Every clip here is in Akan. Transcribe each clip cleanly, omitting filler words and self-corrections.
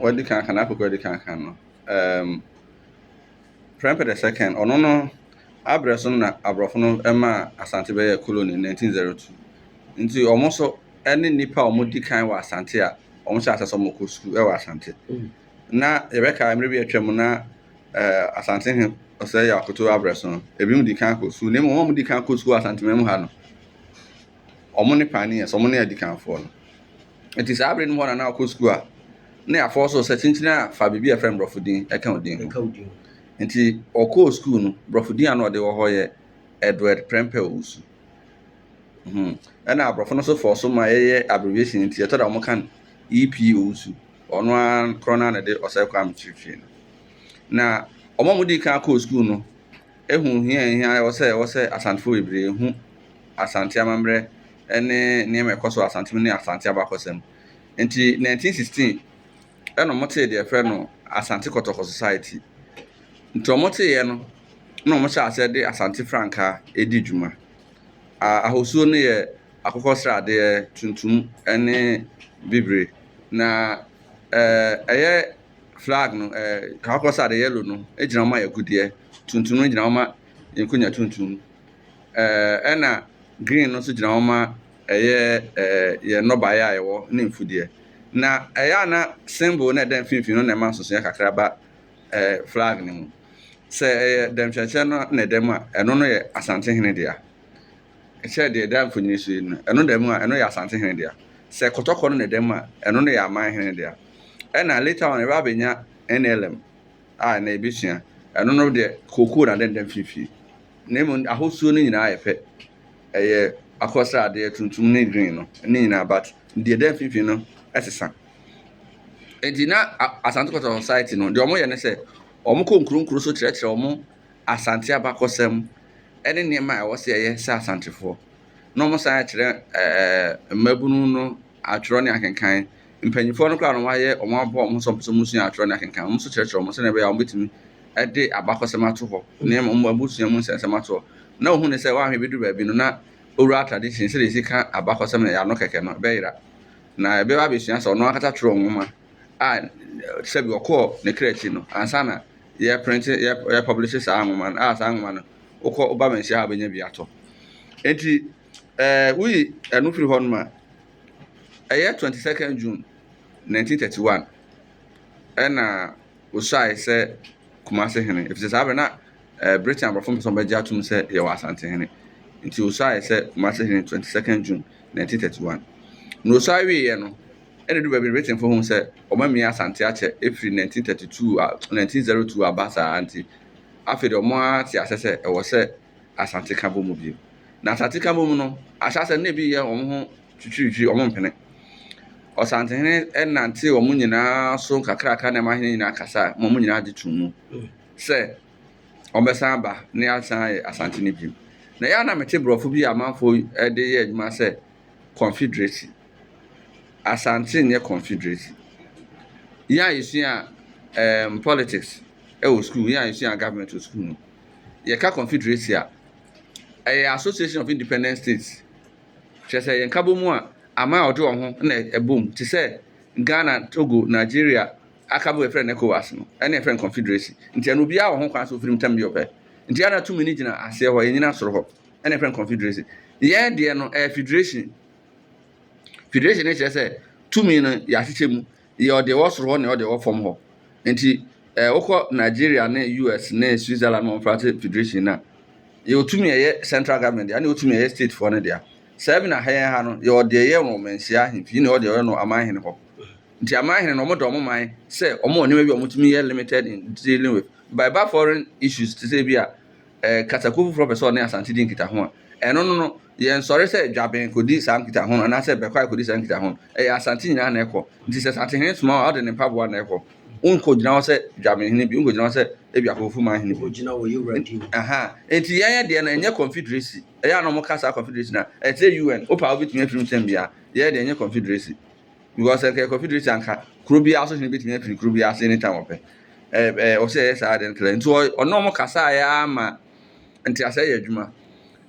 what the can I put the can Prempeh the second or no Abreson na Abrofono Emma Asante Bay colony in 1902. Into almost any nipa or di kan wa Asante a almost as some school ewa Asante. Na Rebecca I'm maybe a tremona Asante him or say Yakuto Abreson, a beam di can school, name one di can school Asante Memuhano. Or money pioneers, or money at the can fall. It is happening one and now school. Na afọ so sɛ kyenkyena fa bibi a friend brofodin ɛka odin ho nti ɔkɔ school no brofodin a no ɔde wɔ hɔ yɛ Edward Prempeh Owusu ɛna abrofo no so for so ma yɛ abbreviation nti ɛtɔ da ɔmo kan EP Owusu ɔno an krona na de ɔsɛ kwa amfifie no na ɔmo mo di kan kɔ school no ehu hia wɔsɛ asantefo bebree hu asante amambrɛ ɛne nneɛma ɛkɔ so asante ne asante abakɔsɛm nti 1916 ɛna ɔmote de ɛfrɛ no Asante Kotoko Society nti ɔmote yɛ no na ɔmo hyɛ ase de Asante frankaa edi dwuma ahosuo no yɛ akokɔ sradeɛ tuntum ɛne bibire na ɛyɛ flag no akokɔ sradeɛ yellow no egyina ɔmo ayɛkudeɛ tuntum no gyina ɔmo yɛnkunya tuntum ɛna green no nso gyina ɔmo ɛyɛ yɛ nnɔbaeɛ a ɛwɔ ne mfudeɛ na ɛyɛ na symbol na ɛda mfimfini no na ɛma nsoso kakra ba flag ne mu sɛ ɛyɛ dɛmkyerɛkyerɛ no na ɛda mu a ɛno no yɛ Asantehene dea ɛkyerɛ deɛ ɛda mfonyini so yi no ɛno da mu a ɛno yɛ Asantehene dea sɛ kɔtɔkɔ no na ɛda mu a ɛno no yɛ Amanhene dea ɛna later on ɛba abɛnya NLM a na ebesua ɛno no deɛ kokoo na ɛda mfimfini na mu ahosuo no nyinaa yɛ pɛ ɛyɛ akɔsradeɛ tuntum ne green no ne nyinaa but deɛ ɛda mfimfini no ɛsesa enti na Asante Kotoko Society no deɛ ɔmo yɛ ne sɛ ɔmo kɔ nkuro so kyerɛkyerɛ ɔmo asante abakɔsɛm ɛne nneɛma a ɛwɔ sɛ ɛyɛ sɛ asantefoɔ na ɔmo san kyerɛ mmabunu no atwerɛ ne akenkan mpanyinfoɔ no koraa no wɔayɛ ɔmo abɔ ɔmo nso mpɛsɛ ɔmo sua atwerɛ ne akenkan ɔmo nso kyerɛkyerɛ ɔmo sɛ na ɛbɛyɛ a ɔmo betumi ɛde abakɔsɛm ato hɔ nneɛma ɔmo abusua mu nsɛnsɛm ato hɔ na ohun ne sɛ wɔahwɛ bi du baabi no na owura tradition sɛ de esi ka abakɔsɛm na yɛ ano kɛkɛ no ɛbɛyera na ɛbɛba abɛsua sɛ ɔno akata twerɛ nwoma a sɛbi ɔkɔɔ ne krɛkyi no ansa na yɛ print yɛ publish saa nwoma no a saa nwoma no wokɔ ɔba manhyia a bɛnya bi atɔ enti woyi ɛno firi hɔ nom a ɛyɛ 22nd June 1931 ɛna wosuae sɛ Kumase hene ɛfisɛ saa bɛ na Britain aborɔfo mpɛ sɛ ɔbɛgye atom sɛ yɛwɔ Asantehene nti wosuae sɛ Kumase hene 22nd June 1931 na wosuae wieɛ no ɛna du baabi Britain fo hu sɛ ɔmamia Asante akyɛ ɛfiri 1902 aba saa nti afei de ɔmo ate asɛ sɛ ɛwɔ sɛ Asante ka bɔ mu bio na Asante ka bɔ mu no ahyɛ sɛ na ebi yɛ ɔmo ho twitwiritwiri ɔmo mpene Ɔsantehene ɛnante ɔmo nyinaa so kakraka na ɛmahene nyinaa kasa ɔmo nyinaa gye to mu sɛ ɔmbɛsan aba ne asan yɛ Asante ne bio na yɛ na mete borɔfo bi amanfo ɛde yɛ adwuma sɛ Confederacy Asante nyɛ Confederacy yɛn a yɛsua politics ɛwɔ school yɛn a yɛsua government wɔ school no yɛka Confederacy a ɛyɛ Association of Independent States kyerɛ sɛ yɛn ka bɔ mu a ama a ɔde wɔn ho na ɛbom te sɛ Ghana, Togo, Nigeria aka bɔ ɛfrɛ no ECOWAS no ɛne ɛfrɛ no Confederacy nti ɛno obiara wɔ ho kwan so ofirim tam bi ɔpɛ nti ana tumi ne gyina aseɛ hɔ yɛn nyina soro hɔ ɛne ɛfrɛ no Confederacy yɛn deɛ no ɛyɛ federation ne kyerɛ sɛ tumi no yɛahyehyɛ mu yɛ ɔde ɛwɔ soro hɔ na ɔde ɛwɔ fam hɔ nti wokɔ Nigeria ne US ne Switzerland ma ɔmfrate federation na yɛwɔ tumi ɛyɛ central government deɛ ɛne yɛwɔ tumi ɛyɛ state foɔ no deɛ saa bi na ha no yɛwɔ deɛ ɛyɛ Romanhyia ahemfie ne ɔde ɛyɛ no Amanhene hɔ nti Amanhene no ɔmo de ɔmo man sɛ ɔmo wɔ nneɛma bi a ɔmo tumi yɛ limited in dealing with by foreign issues te sɛ bi a katako foforɔ pɛ sɛ ɔne Asante di nkita ho a ɛno no yɛn sɔre sɛ dwaben kodi saa nkita ho no anaasɛ bɛkɔ kodi saa nkita ho no ɛyɛ Asante nyinaa na ɛkɔ nti sɛ Asantehene soma a ɔde ne mpaboa na ɛkɔ unkɔ gyina hɔ sɛ dwabenhene bi unkɔ gyina hɔ sɛ ebi akɔfo manhene bi gyina wɔ yɛwuradi enti yɛn deɛ no ɛnyɛ Confederacy ɛyɛ ana ɔmo ka saa Confederacy na ɛte UN opa obitumi afiri ntɛm bia yɛn deɛ ɛnyɛ Confederacy because ɛkɛ Confederacy anka kuro bi aso hene bitumi afiri kuro bi ase ne time ɔpɛ ɔsɛ ɛyɛ saa deɛ nkɛlɛ nti ɔno ɔmo kasa yɛ ama nti asɛ yɛ adwuma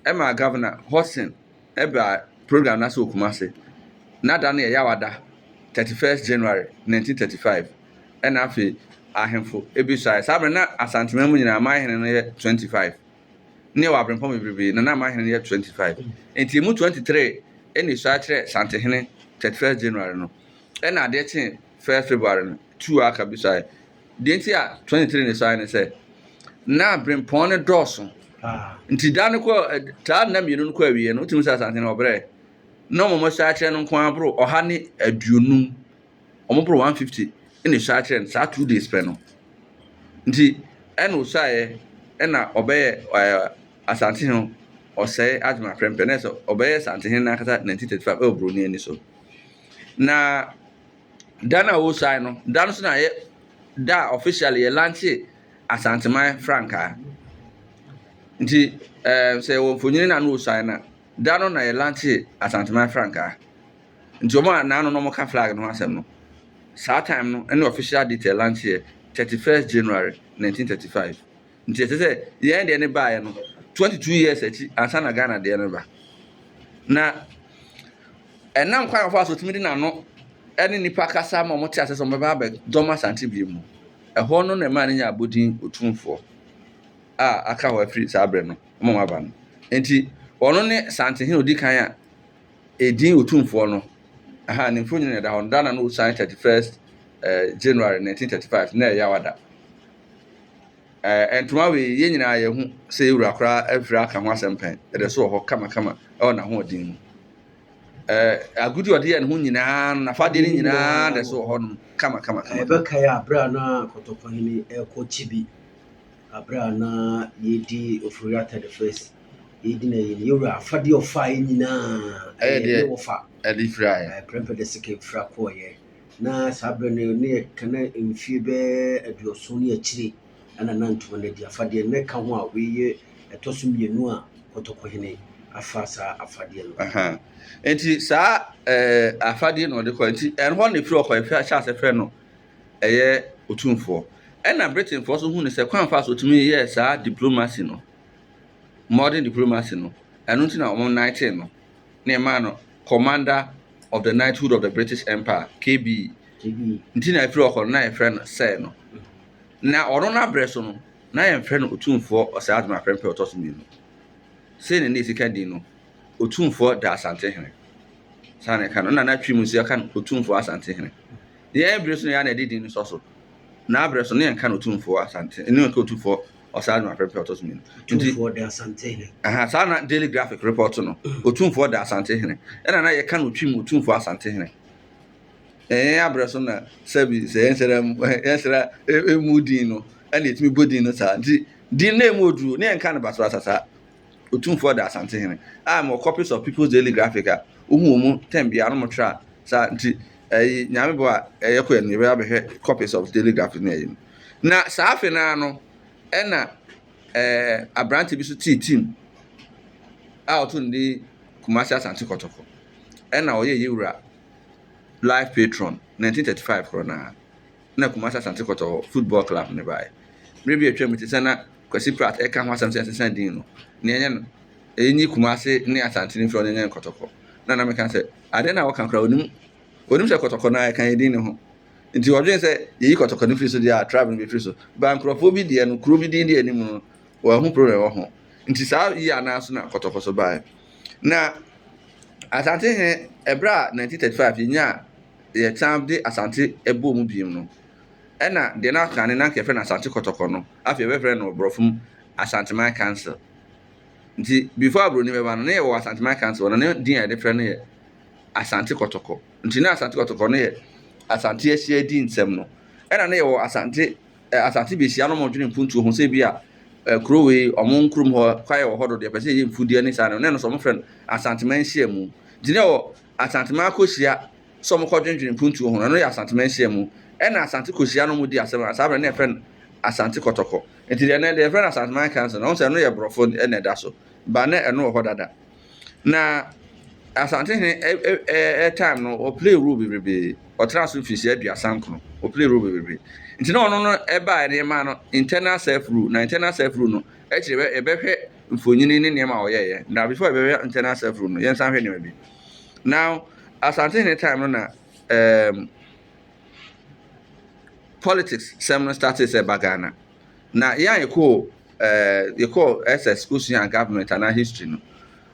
ɛma Governor Hudson ɛba program na so Kumase na da no yɛ yawada 31st January 1935 ɛna afei ahemfo ebi so saa na asantema mu nyinaa mahene no yɛ 25 ne wɔ abrempɔn bebrebe na mahene no yɛ 25 enti mu 23 ɛna so akyerɛ santehene 31st January no ɛna adeɛ kye 1st February no 2 aka bi so deɛ nti a 23 ne so ne sɛ na abrempɔn no dɔɔso nti da no kɔ taa na mmienu no kɔ awie no wotumi sɛ asantehene ɔbrɛ na ɔmo so akyerɛ no nko aboro 150 ɔmo boro 150 ɛna so akyerɛ no saa 2 days pɛ no nti ɛna osuaeɛ ɛna ɔbɛyɛ asantehene ɔsɛe adwuma prɛmpɛ na sɛ ɔbɛyɛ asantehene n'akasa 1935 ɛwɔ Buroni ani so na da no a wɔsuae no da no so na yɛ da officially yɛ lanche asanteman frankaa nti sɛ wɔ mfonyini na no wɔsuae na da no na yɛ lanche asanteman frankaa nti ɔmo a naano no ɔmo ka flag no ho asɛm no saa time no ɛne official detail lanche 31st January 1935 nti ɛsɛ sɛ yɛn deɛ ne baeɛ no 22 years akyi ansa na Ghana deɛ no ba na ɛnam kwan afɔ aso tumi de n'ano ɛne nipa kasa ma ɔmo te ase sɛ ɔmo bɛba abɛ dɔm asante bi mu ɛhɔ no na ɛmaa ne nya abodin otumfoɔ a aka hɔ afiri saa abere no ɔmo aba no nti ɔno ne santehene odi kan a edin otumfoɔ no ne mfo nyina da hɔ da na no sign 31st January 1935 na ɛyɛ awada ntoma wei yɛn nyinaa yɛ ho sɛ ewura koraa afiri aka ho asɛm pɛn ɛdɛ so wɔ hɔ kamakama ɛwɔ n'ahoɔden mu agudi ɔde yɛ ne ho nyinaa nafadeɛ ne nyinaa dɛ so wɔ hɔ no kamakama ɛbɛka yɛ abere na kɔtɔkɔhene ɛkɔ kyibi abere na yɛdi ofuruyɛ 31st yɛdi na yɛwura afadeɛ ɔfa yɛ nyinaa ɛyɛ wɔfa ɛde firi ayɛ prɛmpɛ de sika fira kɔɔyɛ na saa abere no ne yɛ kana mfie bɛɛ aduɔso ne akyire ana na ntoma no di afadeɛ ne ka ho a wɔyɛ ɛtɔ so mmienu a kɔtɔkɔhene afa saa afadeɛ no nti saa afadeɛ na ɔde kɔ nti ɛno hɔ na efiri ɔkɔ efi ahyɛ ase frɛ no ɛyɛ otumfoɔ ɛna Britainfoɔ so hu ne sɛ kwan fa so tumi yɛ saa diplomacy no modern diplomacy no ɛno nti na ɔmo 19 no na ɛmaa no Commander of the Knighthood of the British Empire KBE nti na efiri ɔkɔ na yɛfrɛ no sɛ no na ɔno na abrɛ so no na yɛmfrɛ no otumfoɔ ɔsɛ adwuma prɛmpɛ ɔtɔ so mmienu sɛ ne sika din no otumfoɔ da asantehene saa na ɛka no na twi mu nso yɛka no otumfoɔ asantehene yɛn abrɛ so no yɛ na ɛde din no sɔ so na abrɛ so no yɛnka no otumfoɔ asantehene ne yɛka otumfoɔ ɔsɛ adwuma prɛmpɛ ɔtɔ so mmienu otumfoɔ da asantehene saa na Daily Graphic report no otumfoɔ da asantehene ɛna na yɛka no twi mu otumfoɔ asantehene abrɛ so na sɛbi sɛ yɛnhyerɛ emu din no ɛna yɛtumi bɔ din no saa nti din na emu oduro ne yɛnka no baso asasa otumfoɔ da asantehene mo copies of People's Daily Graphic a ohu mu tem bia no mo tra saa nti nyame bo a ɛyɛ kɔ ɛno yɛbɛ abɛhwɛ copies of Daily Graphic na yɛ na saa afe na no ɛna abrante bi so team a ɔto ne Kumasi Asante Kɔtɔkɔ ɛna ɔyɛ yewura life patron 1935 korona na Kumasi Asante Kɔtɔkɔ football club ne bae maybe atwa mu te sɛ na Kwasi Pratt ɛka ho asɛm sɛ ɛsesa din no ne ɛnyɛ no ɛnyi Kumasi ne Asante ne fro ne nyɛ Kɔtɔkɔ na meka sɛ ade na wɔka kora onim sɛ Kɔtɔkɔ na ɛka yɛ din ne ho nti ɔdwen sɛ yɛyi Kɔtɔkɔ ne firi so deɛ a travel no bɛfiri so ba nkurɔfoɔ bi deɛ no kuro bi din deɛ anim no wɔahu problem wɔ ho nti saa yi anaa so na Kɔtɔkɔ so bae na Asantehene ɛberɛ a 1935 yɛnya yɛtan de Asante ɛbɔ mu biem no ɛna deɛ no aka ne nanka yɛfrɛ no Asante Kɔtɔkɔ no afei yɛbɛfrɛ no Borɔfo mu Asanteman Council nti before Aburoni bɛba no ne yɛwɔ Asanteman Council no ne din a yɛde frɛ no yɛ Asante Kɔtɔkɔ nti na Asante Kɔtɔkɔ no yɛ Asante ahyia di nsɛm no ɛna ne yɛwɔ Asante behyia no mɔdwene mpuntuo ho sɛ bi a kuro wei ɔmo nkrom hɔ kwae wɔ hɔ do deɛ pɛ sɛ yɛ mfudeɛ ne saa no ne no so ɔmo frɛ no Asanteman hyia mu nti ne yɛwɔ Asanteman akɔhyia sɛ ɔmo kɔdwendwene mpuntuo ho no yɛ Asanteman hyia mu ɛna Asante kɔhyia no mu di asɛm a saa bɛrɛ ne yɛfrɛ no Asante Kɔtɔkɔ nti deɛ ne yɛfrɛ no Asanteman Council na ɔmo sɛ no yɛ Borɔfo ɛna ɛda so ba ne ɛno wɔ hɔ dada na Asantehene time no ɔplay role bebrebe ɔtena so mfirihyia 39 ɔplay role bebrebe nti na ɔno no ɛbaa nneɛma no internal self rule no ɛkyerɛ ɛbɛhwɛ mfonyini ne nneɛma a ɔyɛyɛ na before ɛbɛhwɛ internal self rule no yɛnsan hwɛ nneɛma bi now Asantehene time no na politics sɛm no started sɛ ba Ghana na yɛkɔ SS kosua government ana history no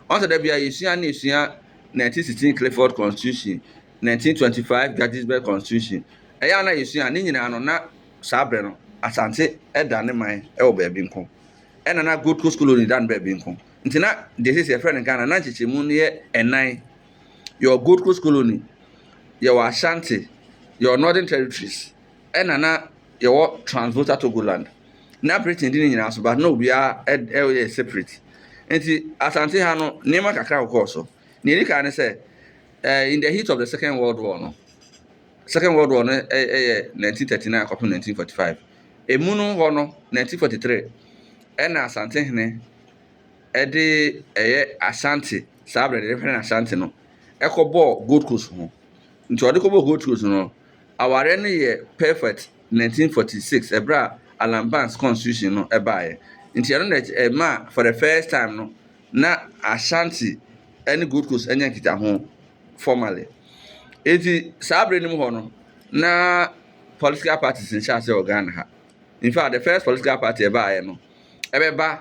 ɔsɛ da bia yɛsua 1916 Clifford Constitution 1925 Gettysburg Constitution ɛyɛ na yɛsua ne nyinaa no na saa brɛ no Asante ɛda ne man ɛwɔ baabi nko ɛna na Gold Coast colony da ne baabi nko nti na de sɛ yɛfrɛ no Ghana na nkyekyɛmu no yɛ ɛnan yɛwɔ Gold Coast colony yɛwɔ Ashanti yɛwɔ Northern Territories ɛna na yɛwɔ Transvolta Togoland na Britain di ne nyinaa so ba na obiara ɛyɛ separate nti Asante ha no nneɛma kakra kokɔ so na yɛdi kan ne sɛ in the heat of the Second World War no 1939 kɔpem 1945 emu no hɔ no 1943 ɛna Asante hene ɛde ɛyɛ Ashanti saa brɛ de fɛn Ashanti no ɛkɔbɔ Gold Coast ho nti ɔde kɔbɔ Gold Coast no aware no yɛ perfect 1946 ɛbrɛ a Alan Banks constitution no ɛbaeɛ nti ɛno na ɛma for the first time no na Ashanti ɛne Gold Coast ɛnyɛ nkita ho formally eti saa brɛ no mu hɔ no na political parties nhyɛ ase wɔ Ghana ha in fact the first political party ɛbaeɛ no ɛbɛba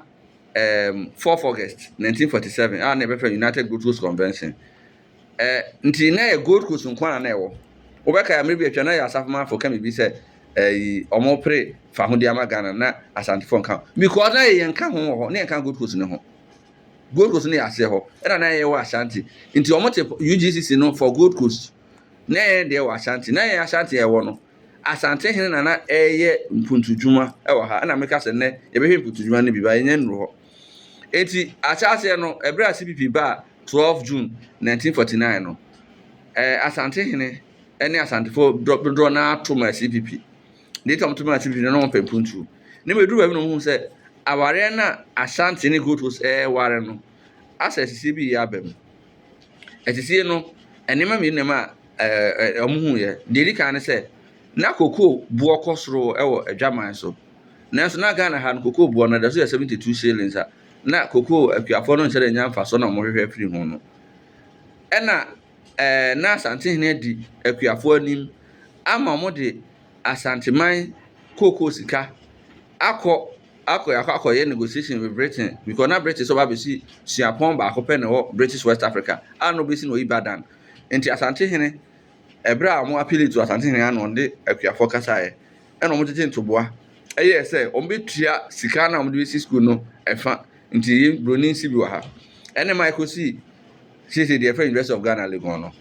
4th August 1947 a na ɛbɛfrɛ United Gold Coast Convention nti na yɛ Gold Coast nkwa na ɛwɔ wobɛka ya mmere bi atwa na yɛ asafomafo ka me bi sɛ ɔmo pre fa ho di ama Ghana na Asantefo nka because na yɛ nka ho wɔ hɔ na yɛ nka Gold Coast ne ho Gold Coast ne yɛ ase hɔ ɛna na yɛ wɔ Ashanti nti ɔmo te UGCC no for Gold Coast na yɛ deɛ wɔ Ashanti na yɛ Ashanti ɛwɔ no Asante hene na ɛyɛ mpuntudwuma ɛwɔ ha ɛna meka sɛ nnɛ yɛbɛhwɛ mpuntudwuma no bi ba yɛnyɛ nnuro hɔ eti akyase no ɛbrɛ a CPP ba 12 June 1949 no Asante hene ɛne Asantefo dodoɔ na ato ma CPP de tom to ma CPP no no pempuntu ne meduru ba bi no hu sɛ aware na Ashanti ne Gold Coast ware no asa sisi bi ya bam etisi no enema mi nema ɔmo hu yɛ de di kan ne sɛ na koko buo kɔsoro ɛwɔ adwaman so nanso na Ghana ha no koko buo no da so yɛ 72 shillings a na koko akuafo no nhyɛ nya mfa so na ɔmo hwehwɛ firi ho no ɛna na Asante hene di akuafo anim ama ɔmo de Asanteman koko sika akɔ yɛ negotiation with Britain because na British so ba be si suapon ba akɔ pɛ ne wɔ British West Africa ano be si no Ibadan nti Asante hene ɛbrɛ a mo appeal to Asante hene ano de akuafo kasae ɛna ɔmo tete ntoboa ɛyɛ sɛ ɔmo betua sika na ɔmo de si school no ɛfa nti broni si bi wɔ ha ɛne Michael C the University of Ghana Legon no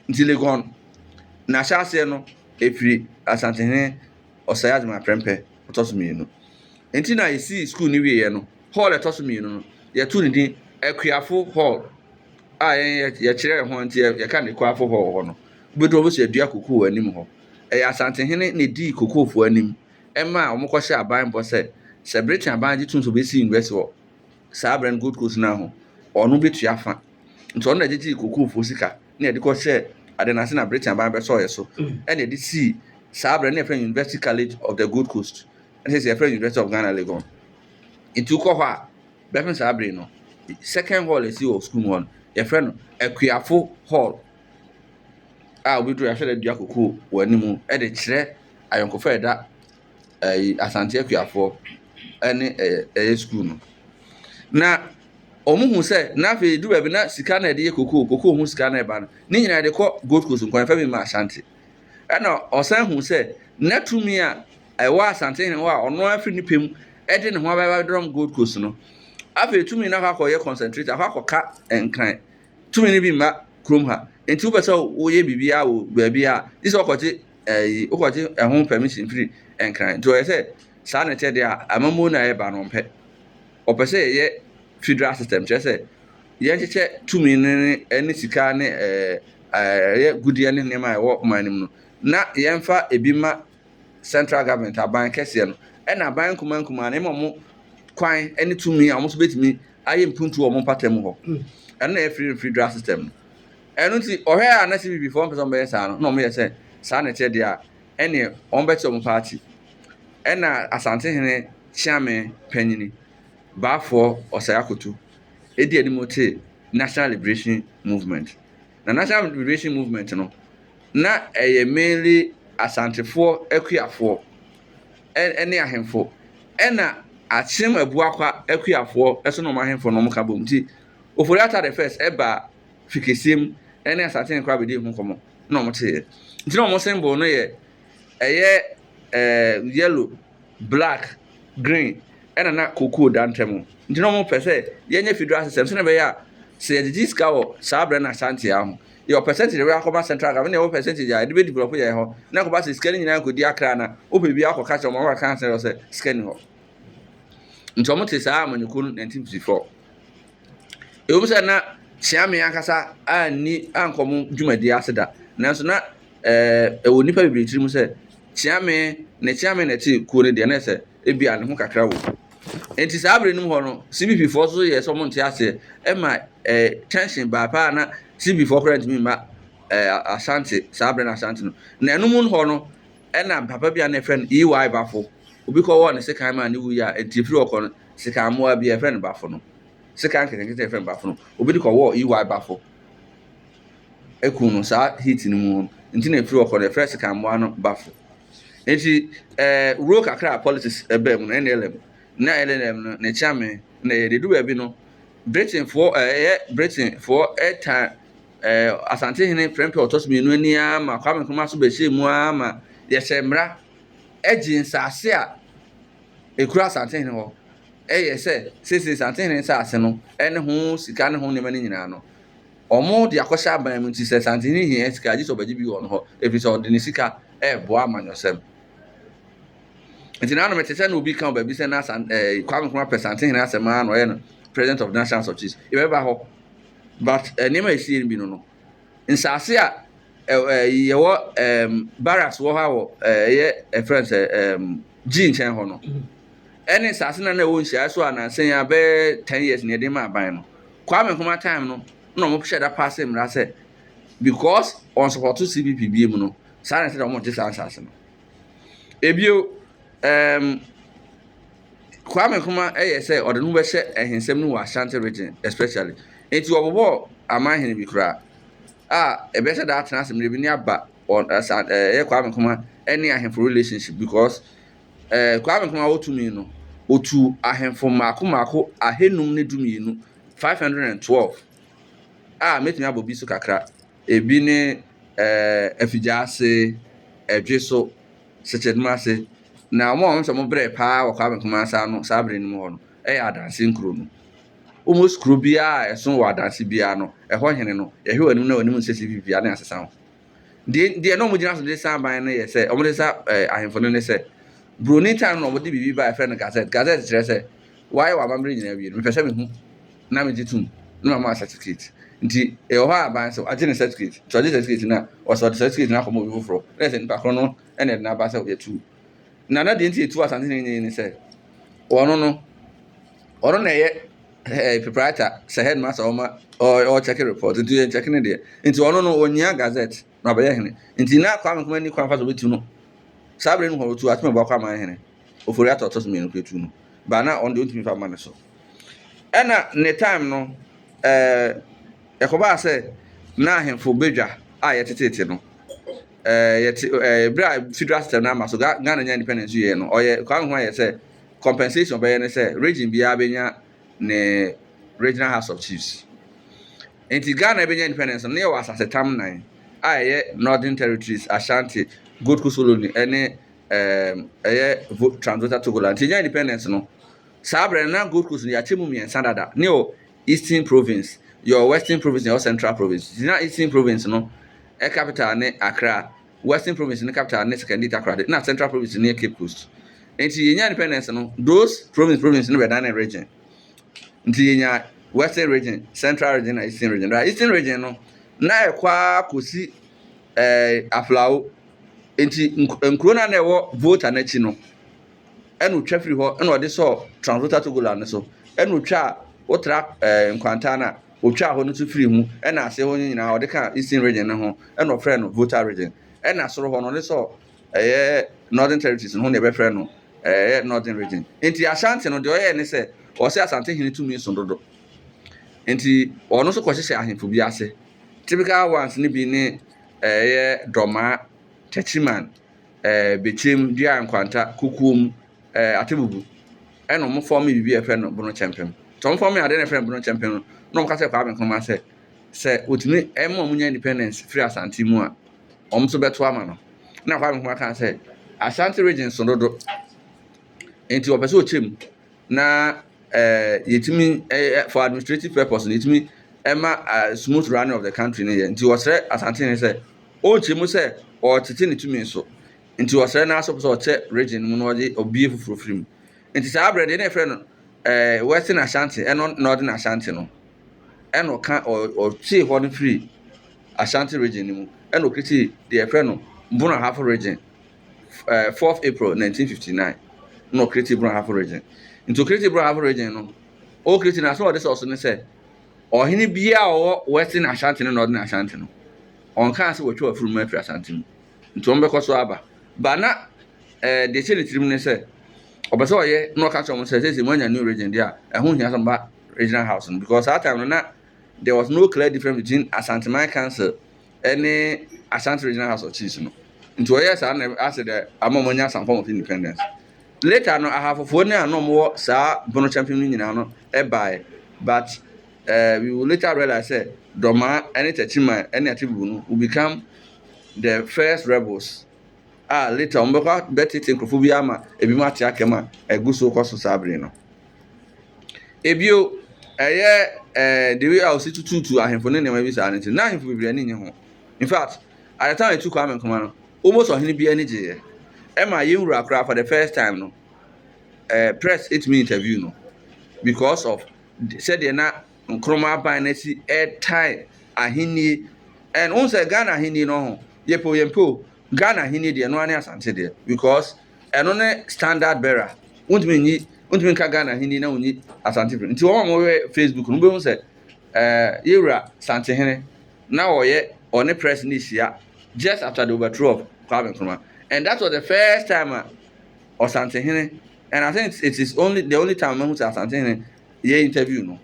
nti Legon na hyase no efiri Asante hene ɔsɛe adwuma prɛmpɛ ɔtɔsomie nti na yɛsi school ni wie no hall ɛtɔsomie no yɛto ne din akuafo hall a yɛkyerɛ ho nti yɛka ne akuafo hall hɔ no bedo bo sɛ dua kokoo anim hɔ ɛyɛ Asante hene ne di kokoofo anim ɛma ɔmo kɔhyɛ aban bɔ sɛ Britain aban gye tunso besi university wɔ saa brand Gold Coast na ho ɔno betua fa nti ɔno na gye kokoofo sika na yɛde kɔhyɛ adenase na Britain aban bɛsɔ yɛ so ɛna yɛde si saa brand na yɛfrɛ University College of the Gold Coast ɛna yɛfrɛ University of Ghana Legon nti kɔ hɔ a bɛfɛ saa brand no second hall esi wɔ school hɔ no yɛfrɛ no akuafo hall a obi duro yɛhwɛ dua kokoo wɔ anim ɛde kyerɛ ayɔnkofo ɛda Asante akuafo ɛne ɛyɛ school no na ɔmo hu sɛ na afei du baabi na sika na ɛde yɛ kokoo hu sika na ɛba no ne nyinaa de kɔ Gold Coast nkwan fɛ bi ma Ashanti ɛna ɔsan hu sɛ na tumi a ɛwɔ Asante hene hɔ a ɔno afiri ne pɛm ɛde ne ho abɛba drum Gold Coast no afei tumi na akɔ concentrate akɔka nkran tumi ne bi ma krom ha enti wopɛ sɛ woyɛ bibia wo baabi a dis ɔkɔte wokɔte ɛho permission free nkran nti ɔyɛ sɛ saa na ɛkyɛ de a amamo na ɛba no mpɛ ɔpɛ sɛ yɛyɛ federal system kyerɛ sɛ yɛnkyekyɛ tumi ne sika ne ɛyɛ gudeɛ ne nneɛma a ɛwɔ ɔman nim no na yɛmfa ebi ma central government aban kɛseɛ no ɛna aban nkumankuma na ɛma ɔmo kwan ne tumi a ɔmo so betumi ayɛ mpuntu wɔ ɔmo mpata mu hɔ ɛno na yɛ federal system no ɛno nti ɔhwɛ a na CPP fo ɔmpɛ sɛ ɔmbɛyɛ saa no na ɔmo yɛ sɛ saa na ɛkyɛ deɛ a ɛne ɔmbɛkyɛ ɔmo party ɛna Asante hene chairman panyini baafoɔ ɔsɛe akoto ɛdi anim te National Liberation Movement na National Liberation Movement no na ɛyɛ mainly Asantefoɔ akuafoɔ ɛne ahemfo ɛna akyem abuakwa akuafoɔ ɛso na ɔmo ahemfo na ɔmo ka bom nti Oforiatta the first ɛba fikesiem ɛne Asante Nkrumah bɛdi ho nkɔmmɔ na ɔmo teɛ nti na ɔmo symbol no yɛ ɛyɛ yellow black green ɛna na cocoa da ntam nti na ɔmo pɛ sɛ yɛnyɛ federal system sɛ na bɛyɛ a sɛ yɛgyegye sika wɔ saa berɛ na Asante ho yɛ percentage wɛ akɔba central government yɛ wɔ percentage a yɛde bɛ develop yɛ hɔ na akɔba sɛ sika no nyinaa nkɔdi Accra na wopɛ bi akɔka kyerɛ ɔmo aka kyerɛ sɛ sika ni hɔ nti ɔmo te saa amanyɔkuo no 1954 ɛwom sɛ na Kyeame ankasa ankɔmo dwumadi ase da nanso na ɛwɔ nipa bebree tiri mu sɛ Kyeame na ɛte kuo no deɛ na sɛ ebia ne ho kakra wɔ nti saa abere no mu hɔ no CBP foɔ so yɛ sɛ ɔmo nte aseɛ ɛma tension baa paa na CBP foɔ koraa ntumi mma Asante saa abere na Asante no na ɛno mu hɔ no ɛna papa bi a na ɛfrɛ no EY Bafo obi kɔ wɔ ne sekan ma ne wuyi a nti efiri ɔkɔ no sekan mmoa bi ɛfrɛ no Bafo no sekan nkete ɛfrɛ no Bafo no obi de kɔ wɔ EY Bafo eku no saa heat no mu nti na efiri ɔkɔ no ɛfrɛ sekan mmoa no Bafo nti rule kakra politics ɛbɛn mu na NLM na LNM no ne Kyeame na yɛde du baabi no Britain foɔ ɛta Asante hene prempɛ ɔtɔso mmienu ani ama Kwame Nkrumah so bɛhyɛ mu ama yɛhyɛ mmara ɛgye nsase a ekura Asante hene hɔ ɛyɛ sɛ sese Asante hene nsase no ɛne ho sika ne ho nneɛma no nyinaa no ɔmo de akɔhyɛ aban mu nti sɛ Asante hene hia sika agye sɛ ɔbɛgye bi wɔ no hɔ ɛfiri sɛ ɔde ne sika ɛɛboa amanyɔsɛm nti na anum tete na obi kan baabi sɛ na Kwame Nkrumah pɛ Asante hene asɛm a na ɔyɛ no president of the National House of Chiefs ɛbɛba hɔ but nneɛma esi bi no nsase a yɛwɔ barracks wɔ ha wɔ ɛyɛ friends G nkyɛn hɔ no ɛne nsase na ɛwɔ nhyia so a nansen ya bɛɛ 10 years na yɛde ma aban no Kwame Nkrumah time no na ɔmo hyɛ da paase mmara sɛ because on support CBP bie mu no saa na sɛ ɔmo te saa nsase no ebio Kwame Nkrumah ɛyɛ sɛ ɔde no bɛhyɛ ɛhensɛm no wɔ Ashanti region especially enti ɔbɔbɔ aman hene bi koraa a ɛbɛhyɛ da atena asɛm bi ne aba ɛyɛ Kwame Nkrumah ɛne ahemfo relationship because Kwame Nkrumah wotumi no otu ahemfo maako ahenum ne dumienu 512 a metumi abɔ bi so kakra ebi ne Afigyaase Ɛdwe so Sekyedumase na ɔmo nso mo brɛ paa wɔ Kwame Nkrumah saa no saa brɛ no mu hɔ no ɛyɛ adanse nkuro no almost kuro biara ɛso wɔ adanse biara no ɛhɔ hene no yɛhwɛ wɔ anim na wɔnim nsɛ CBP ane asesa ho deɛ na ɔmo gyina so de saa ban no yɛ sɛ ɔmo de saa ahemfo no ne sɛ broni time na ɔmo de biribi ba ɛfrɛ no gazette kyerɛ sɛ wɔayɛ wɔ amammerɛ nyinaa wie no mepɛ sɛ mehu na megye tum na mama certificate nti ɛwɔ hɔ aban sɛ agye ne certificate nti ɔgye certificate na ɔsɛ ɔde certificate na akɔma obi foforɔ na ɛsɛ nipa korɔ no ɛna ɛde n'aba sɛ yɛtu na deɛ nti yɛtu Asante hene ne sɛ ɔno na ɛyɛ proprietor sɛ headmaster ɔma check report nti yɛn check ne deɛ nti ɔno no onyia gazette na ɔbɛyɛ hene nti na Kwame Nkrumah ni kwan fa so bɛtu no saa bere no hɔ otu atema bɔ Kwame hene Oforiatta ɔtɔ so mmienu kɔ etu no ba na ɔno deɛ ɔntumi fa ma ne so ɛna ne time no ɛkɔbaa sɛ na ahemfo bedwa a yɛtetete no bere a federal system na ama so Ghana nya independence yɛ no ɔyɛ Kwame Nkrumah yɛ sɛ compensation bɛyɛ ne sɛ region biara bɛnya ne regional House of Chiefs nti Ghana bɛnya independence no yɛ wɔ asase tam 9 a ɛyɛ Northern Territories Ashanti Gold Coast Colony ɛne ɛyɛ Transvaal Togoland nti nya independence no saa bere na Gold Coast no yɛakyɛ mu mmiɛnsa dada ne yɛ Eastern Province your Western Province your Central Province na Eastern Province no capital ne Accra Western Province ne capital ne Secondary Accra na Central Province ne Cape Coast nti yɛnya independence no those province no bɛda ne region nti yɛnya Western region Central region na Eastern region Eastern region no na ɛkwa kosi Aflao nti nkuro na ɛwɔ voter n'akyi no ɛna otwa firi hɔ ɛna ɔde sɔ Transvaal Togoland ne so ɛna otwa wotra nkwanta na otwa hɔ no to firi mu ɛna ase hɔ nyinaa ɔde ka Eastern region ne ho ɛna ɔfrɛ no voter region ɛna soro hɔ no ɔde sɔ ɛyɛ Northern Territories no ho na ɛbɛfrɛ no ɛyɛ Northern region nti Ashanti no deɛ ɔyɛ ne sɛ ɔsɛ Asante hene tumi so dodo nti ɔno nso kɔhyehyɛ ahemfo bi ase typical ones ne bi ne ɛyɛ Dɔmaa Techiman Bechim, Dia and Quanta, Kukum, Atibubu, and no more for me be a friend of Bruno Champion. Tom for me, I didn't friend Bruno Champion, no Casa Carbon come and say, with me, Emma Independence, free as Antimua, almost better woman. Now, I can say, Ashanti region Sonodo into a person chim. Na yetimi for administrative purpose yetimi Emma smooth running of the country ne ye nti wɔsrɛ Asante ne sɛ ɔnkyɛ say or ɔtete ne tumi so nti wɔsrɛ na asɔ so ɔkyɛ region mu na ɔde obie foforo firi mu nti saa abrɛ de ne frɛ no Western Ashanti ɛno Northern Ashanti no ɛno ka ɔkyee hɔ no free Ashanti region mu ɛno kriti de frɛ no Bono Ahafo region 4th April 1959 no kriti Bono Ahafo region into creative Bravo region no o creative na so this also ne say ohene bia o Western Ashanti no Northern Ashanti no on kan se wotwe afuru ma afiri Ashanti no nti on bekọ so aba ba na de che ne tirim ne say obese oye no ka so mo say say mo anya new region dia ehun hia so ba regional house no because that time no na there was no clear difference between Ashanti Man Council and Ashanti Regional House of Chiefs no nti oye sa na as the amomonya some form of independence. Later no I have a phone and no more sa Bono Champion no but we will later realize say Doma any Techima any Atibu no will become the first rebels. Later on because better think of Fubiama ebima tiakema eguso koso sabre no ebio the way I was to ahemfo ne nema bi sa anything na ahemfo bibiri ani nye ho. In fact at the time I took Kwame Nkrumah no almost ohini bi ani je Emma Yewura Accra for the first time no press 8-minute interview no because of said they na Nkrumah ban na si airtime ahini and on say Ghana ahini no ho yempo Ghana ahini de no ani Asante de because eno ne standard bearer untimi ka Ghana ahini na unyi Asante nti won mo we Facebook no be hu say Yewura Asante hene na oye on press ni sia just after the overthrow of Kwame Nkrumah. And that was the first time Asante Hene, and I think it is only the only time when Asante Hene ye interview no.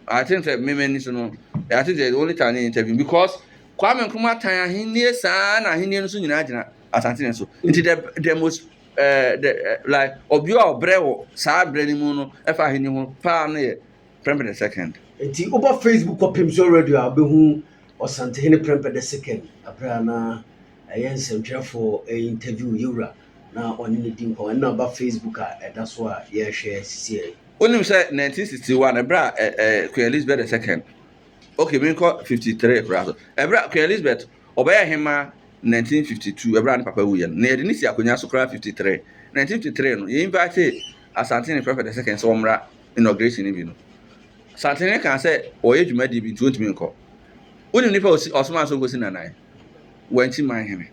I think that many no. I think the only time he interview because Kwame Nkrumah time he near san and he near so nyina gina Asante Hene so. Into the most like obio brewo sa brani mu no efa hene ho pa no ye Prempeh the second. Enti over Facebook ko pimso radio abehu Asante Hene Prempeh the second abra na nsɛmtwerɛ for interview Yewura na ɔne ne din kɔ na ba Facebook that's why yeah share CCA Onim say 1961 ebra Queen Elizabeth II. Okay, me call 53 rather. Ebra Queen Elizabeth obey hima 1952 ebra ne papa wuye. Na yede ni si akonya so kra 53. 1953 no ye invite Asante ne Prempeh II so omra inauguration ni bi no. Asante ne kan say oye dwumadi bi 20 min kɔ. Onim nipa osoma so gosi nanan. Wanti man hene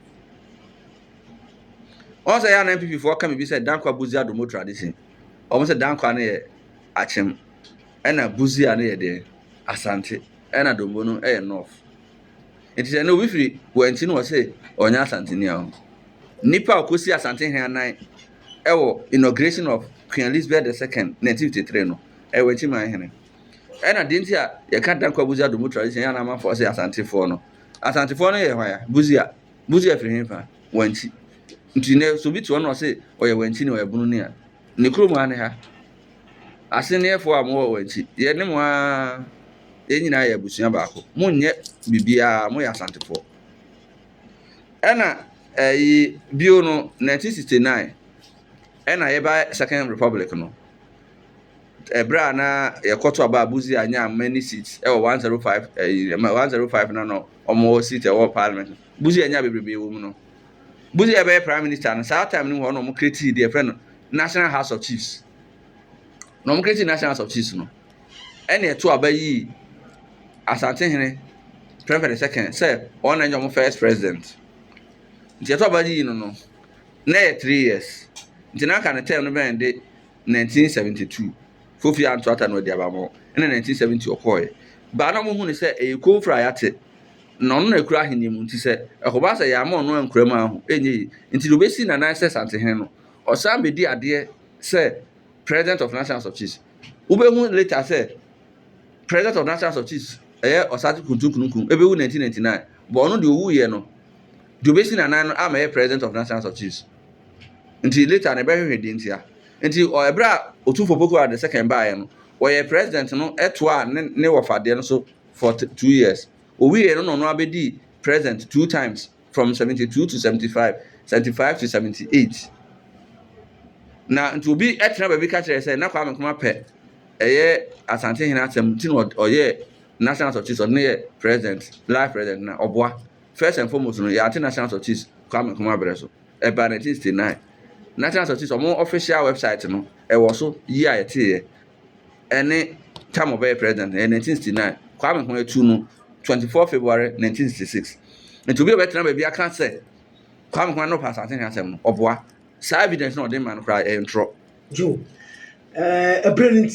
on say ya na MPP for come be say dankwa buzia do mo tradition o mo say dankwa na ye achem na buzia na ye de Asante na dombo no north it is no we free wanti no say onya Asante ni a nipa okosi Asante hene anan wo inauguration of Queen Elizabeth II 1953 no wanti man hene na dinti a ye ka dankwa buzia do mo tradition ya na man for say Asante for no Asante for no ye hwan buzia free him fa wanti nti ne so bi to no say oye wanti ne oye bunu ne a ne krom ane ha ase ne efo amwo wanti ye ne mo a ye nyina ye busua baako mo nye bibia mo ya Asante for ena bio no 1969 ena ye ba second republic no ebra na ye koto aba buzia anya many seats 105 105 no omo seat e parliament buzi anya bebrebe wo mu no buzi e be prime minister no saa time no no mo create the friend National House of Chiefs no mo create National House of Chiefs no ene to abayi Asante Hene Prempeh the second say on na mo first president nti to abayi no na 3 years nti na ka na term no be de 1972 Fofi Antoata no de abamo ene 1970 okoye ba na mo hu ne say e ko fra yate no no ekura ahini mu nti se ekoba se ya ma no ankura mu ahu enye nti do besi na na se Asante Hene no osan be di ade se president of National House of Chiefs ube later say president of National House of Chiefs Osati Kuntunkun ebe wu 1999 but ono de owu ye no Dubesi Nana am a president of National House of Chiefs. Until later, I never heard India. Until or Ebra Otufo Boko at the second buy, or a president no etwa ne wafade so for 2 years. We no abedi president 2 times from 72 to 75, 75 to 78. Now it will be extra baby catcher say na Kwame Nkrumah pe Asante Hina asem tin or National House of Chiefs or near president, live president na Obwa. First and foremost, no ya National House of Chiefs Kwame Nkrumah Breso. About 1969. National House of Chiefs more official website no was so year any time of president in 1969. Kwame Nkrumah 2 no 24 February 1966. And to be a better baby I can't say Kwame Nkrumah no pass Asante Hina Obwa. Sa evidence no dey man cry intro. Joe, a brilliant